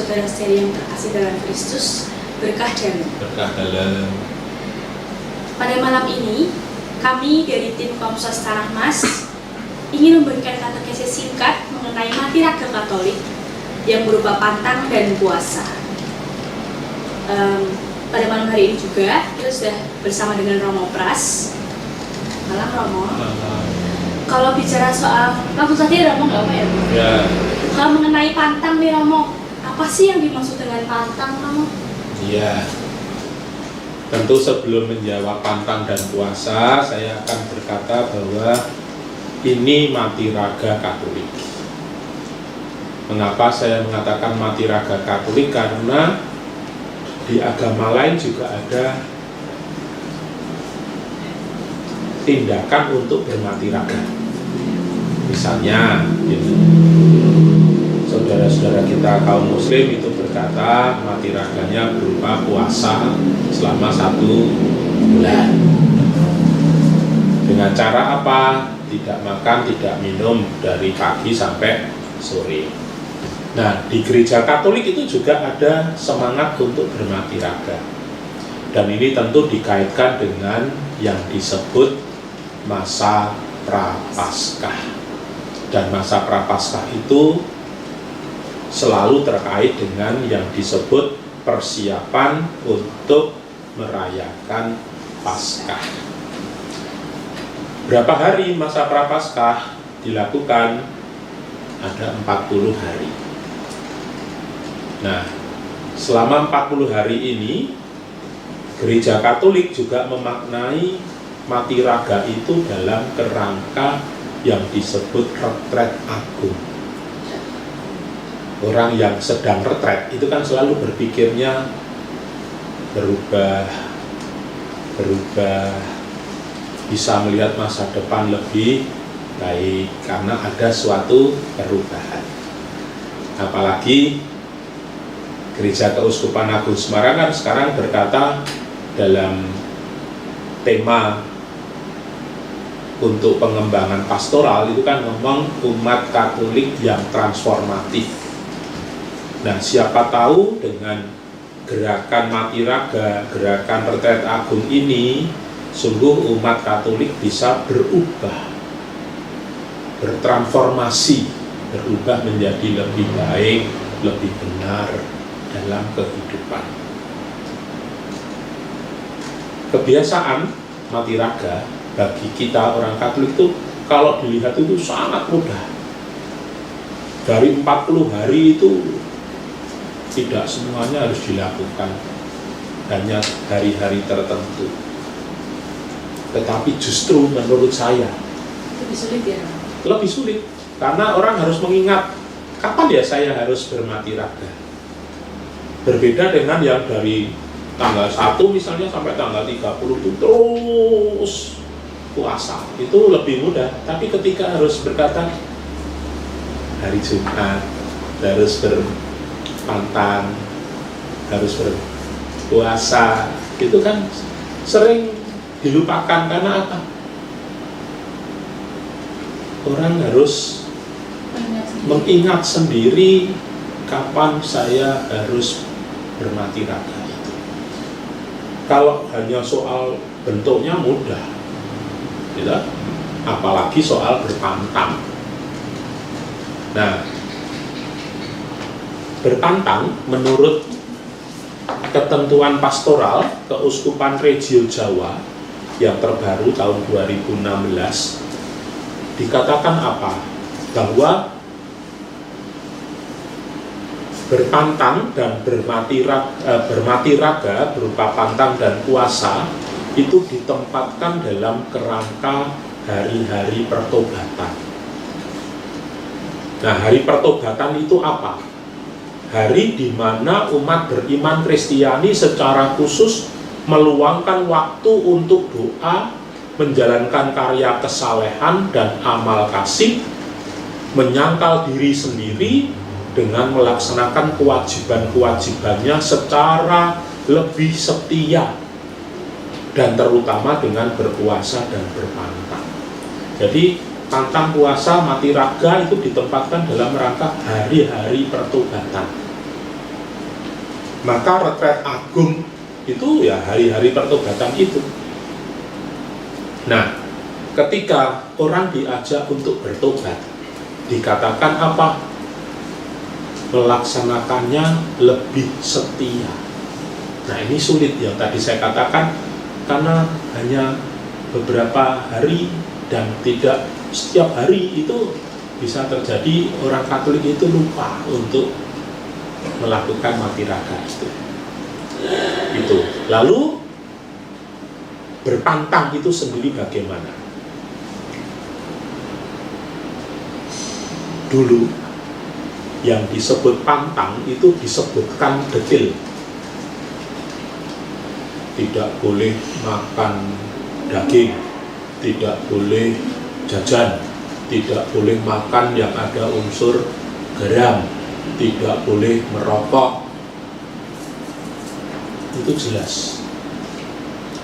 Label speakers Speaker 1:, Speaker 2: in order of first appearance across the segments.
Speaker 1: saudara-saudari yang terkasih dalam Kristus, berkah dalam. Pada malam ini, kami dari tim Komsos Tanah Mas ingin memberikan katekesi singkat mengenai mati raga Katolik yang berupa pantang dan puasa. Pada malam hari ini juga kita sudah bersama dengan Romo Pras. Malam Romo. Kalau bicara soal, langsung saja Romo nggak apa ya?
Speaker 2: Ya.
Speaker 1: Kalau mengenai pantang nih Romo, apa sih yang dimaksud dengan pantang Romo?
Speaker 2: Iya. Tentu sebelum menjawab pantang dan puasa, saya akan berkata bahwa ini mati raga Katolik. Mengapa saya mengatakan mati raga Katolik? Karena di agama lain juga ada tindakan untuk bermati raga. Misalnya, saudara-saudara kita kaum muslim itu berkata mati raganya berupa puasa selama 1 bulan. Dengan cara apa? Tidak makan, tidak minum dari pagi sampai sore. Nah, di gereja Katolik itu juga ada semangat untuk bermati raga. Dan ini tentu dikaitkan dengan yang disebut masa Prapaskah. Dan masa Prapaskah itu selalu terkait dengan yang disebut persiapan untuk merayakan Paskah. Berapa hari masa Prapaskah dilakukan? Ada 40 hari. Nah, selama 40 hari ini, Gereja Katolik juga memaknai mati raga itu dalam kerangka yang disebut retret agung. Orang yang sedang retret itu kan selalu berpikirnya berubah, bisa melihat masa depan lebih baik karena ada suatu perubahan. Apalagi Gereja Keuskupan Agung Semarang kan sekarang berkata dalam tema untuk pengembangan pastoral itu kan ngomong umat Katolik yang transformatif. Nah, siapa tahu dengan gerakan mati raga, gerakan retret agung ini, sungguh umat Katolik bisa berubah, bertransformasi, berubah menjadi lebih baik, lebih benar dalam kehidupan. Kebiasaan mati raga bagi kita orang Katolik itu kalau dilihat itu sangat mudah. Dari 40 hari itu tidak semuanya harus dilakukan, hanya hari-hari tertentu. Tetapi justru menurut saya
Speaker 1: Lebih sulit ya?
Speaker 2: Lebih sulit, karena orang harus mengingat kapan ya saya harus bermati raga. Berbeda dengan yang dari tanggal 1 misalnya sampai tanggal 30 itu terus puasa, itu lebih mudah. Tapi ketika harus berkata hari Jumat harus berpantang, harus berpuasa, itu kan sering dilupakan. Karena apa? Orang harus mengingat sendiri kapan saya harus bermati raga itu. Kalau hanya soal bentuknya mudah, tidak? Apalagi soal berpantang. Nah, berpantang menurut ketentuan pastoral Keuskupan Regio Jawa yang terbaru tahun 2016 dikatakan apa? Bahwa berpantang dan bermati raga berupa pantang dan puasa itu ditempatkan dalam kerangka hari-hari pertobatan. Nah, hari pertobatan itu apa? Hari di mana umat beriman Kristiani secara khusus meluangkan waktu untuk doa, menjalankan karya kesalehan dan amal kasih, menyangkal diri sendiri dengan melaksanakan kewajiban-kewajibannya secara lebih setia, dan terutama dengan berpuasa dan berpantang. Jadi pantang, puasa, mati raga itu ditempatkan dalam rangka hari-hari pertobatan. Maka retret agung itu ya hari-hari pertobatan itu. Nah, ketika orang diajak untuk bertobat, dikatakan apa? Melaksanakannya lebih setia. Nah, ini sulit yang tadi saya katakan, karena hanya beberapa hari dan tidak setiap hari itu bisa terjadi orang Katolik itu lupa untuk melakukan mati raga itu. Lalu berpantang itu sendiri bagaimana? Dulu yang disebut pantang itu disebutkan detil. Tidak boleh makan daging, tidak boleh jajan, tidak boleh makan yang ada unsur garam, tidak boleh merokok. Itu jelas.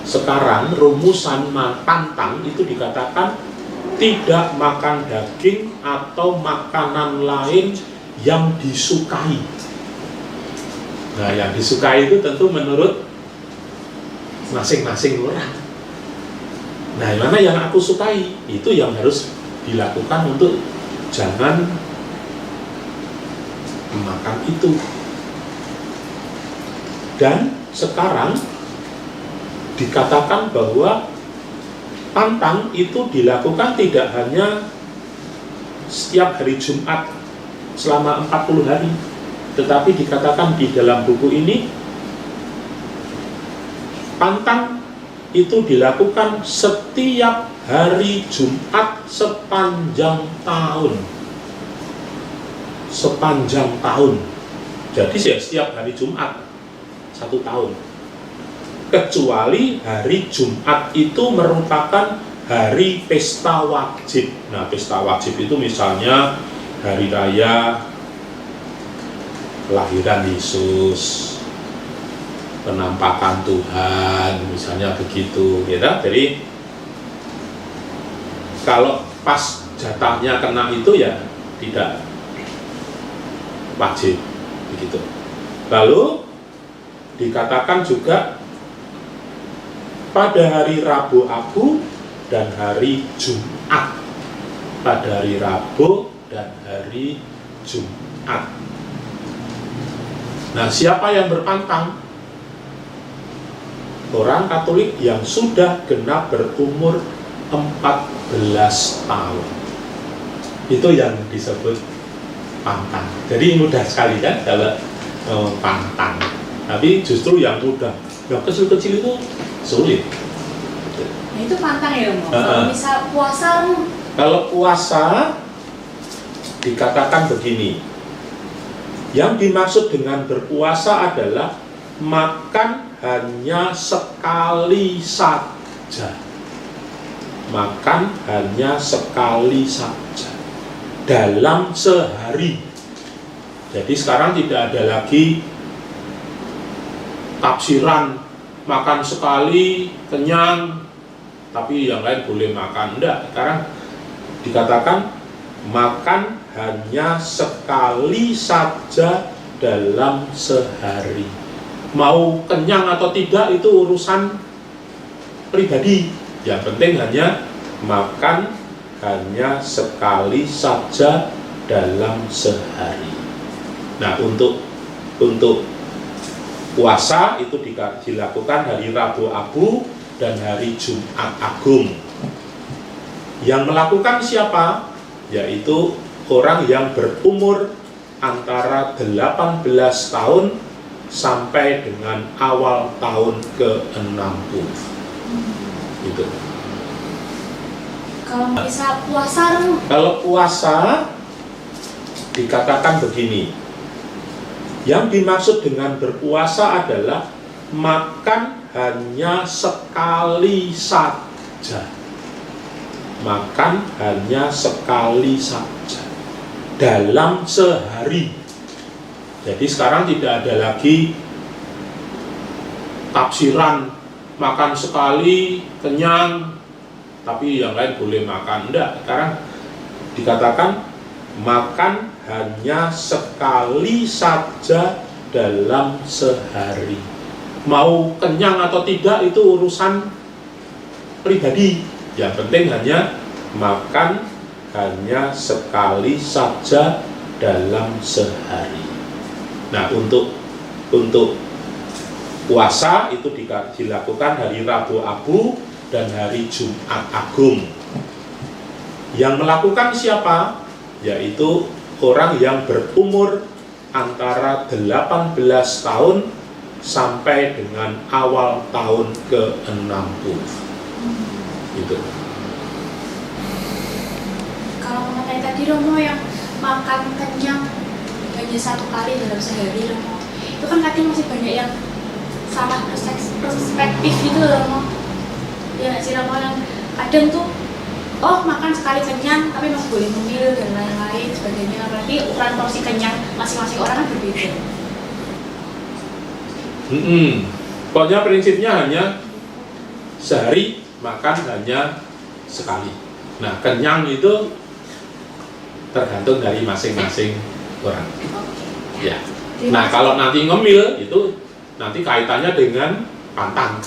Speaker 2: Sekarang rumusan pantang itu dikatakan tidak makan daging atau makanan lain yang disukai. Nah, yang disukai itu tentu menurut masing-masing orang. Nah, mana yang aku sukai, itu yang harus dilakukan untuk jangan makan itu. Dan sekarang dikatakan bahwa pantang itu dilakukan tidak hanya setiap hari Jumat selama 40 hari, tetapi dikatakan di dalam buku ini pantang itu dilakukan setiap hari Jumat sepanjang tahun. Sepanjang tahun. Jadi setiap hari Jumat 1 tahun. Kecuali hari Jumat itu merupakan hari pesta wajib. Nah, pesta wajib itu misalnya hari raya kelahiran Yesus, penampakan Tuhan, misalnya begitu, ya. Jadi kalau pas jatahnya kena itu ya tidak wajib, begitu. Lalu dikatakan juga pada hari Rabu Abu dan hari Jumat. Pada hari Rabu dan hari Jumat. Nah, siapa yang berpantang? Orang Katolik yang sudah genap berumur 14 tahun. Itu yang disebut pantang. Jadi mudah sekali kan kalau pantang. Tapi justru yang mudah, yang kecil-kecil itu sulit.
Speaker 1: Nah, itu pantang ya, Om. Kalau misal puasa,
Speaker 2: kalau puasa dikatakan begini. Yang dimaksud dengan berpuasa adalah makan hanya sekali saja. Makan hanya sekali saja dalam sehari. Jadi sekarang tidak ada lagi tafsiran makan sekali kenyang tapi yang lain boleh makan. Enggak, sekarang dikatakan makan hanya sekali saja dalam sehari. Mau kenyang atau tidak itu urusan pribadi. Yang penting hanya makan hanya sekali saja dalam sehari. Nah, untuk puasa itu dilakukan hari Rabu Abu dan hari Jumat Agung. Yang melakukan siapa? Yaitu orang yang berumur antara 18 tahun sampai dengan awal tahun ke-60. Gitu.
Speaker 1: kalau misal puasa,
Speaker 2: Kalau puasa dikatakan begini. Yang dimaksud dengan berpuasa adalah makan hanya sekali saja. Makan hanya sekali saja dalam sehari. Jadi sekarang tidak ada lagi tafsiran makan sekali kenyang tapi yang lain boleh makan. Enggak, sekarang dikatakan makan hanya sekali saja dalam sehari. Mau kenyang atau tidak itu urusan pribadi. Yang penting hanya makan hanya sekali saja dalam sehari. Nah, untuk puasa itu dilakukan hari Rabu Abu dan hari Jumat Agung. Yang melakukan siapa? Yaitu orang yang berumur antara 18 tahun sampai dengan awal tahun ke-60. Gitu.
Speaker 1: Kalau mengenai tadi Romo yang makan kenyang hanya satu kali dalam sehari Romo, itu kan kadang masih banyak yang salah perspektif gitu Romo. Ya nggak sih Romo, yang kadang tuh makan sekali kenyang tapi masih boleh memilih dan lain-lain sebagainya. Apalagi ukuran porsi kenyang masing-masing orang kan berbeda.
Speaker 2: Pokoknya prinsipnya hanya sehari makan hanya sekali. Nah, kenyang itu tergantung dari masing-masing orang. Ya. Nah, kalau nanti ngemil itu nanti kaitannya dengan pantang.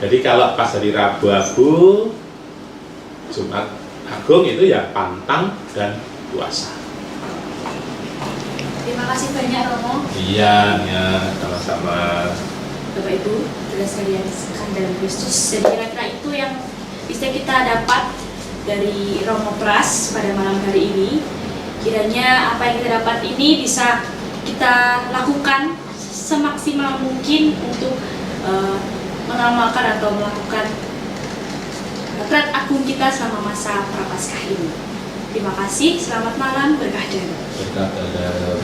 Speaker 2: Jadi kalau pas hari Rabu Abu, Jumat Agung itu ya pantang dan puasa.
Speaker 1: Terima kasih banyak Romo.
Speaker 2: Iya, ya, sama-sama.
Speaker 1: Bapak Ibu, saudara sekalian dalam Kristus. Dan kira-kira itu yang bisa kita dapat dari Romo Pras pada malam hari ini. Kiranya apa yang kita dapat ini bisa kita lakukan semaksimal mungkin untuk mengamalkan atau melakukan Prat Agung kita selama masa Prapaskah ini. Terima kasih, selamat malam, berkah dalam.
Speaker 2: Berkah dalam.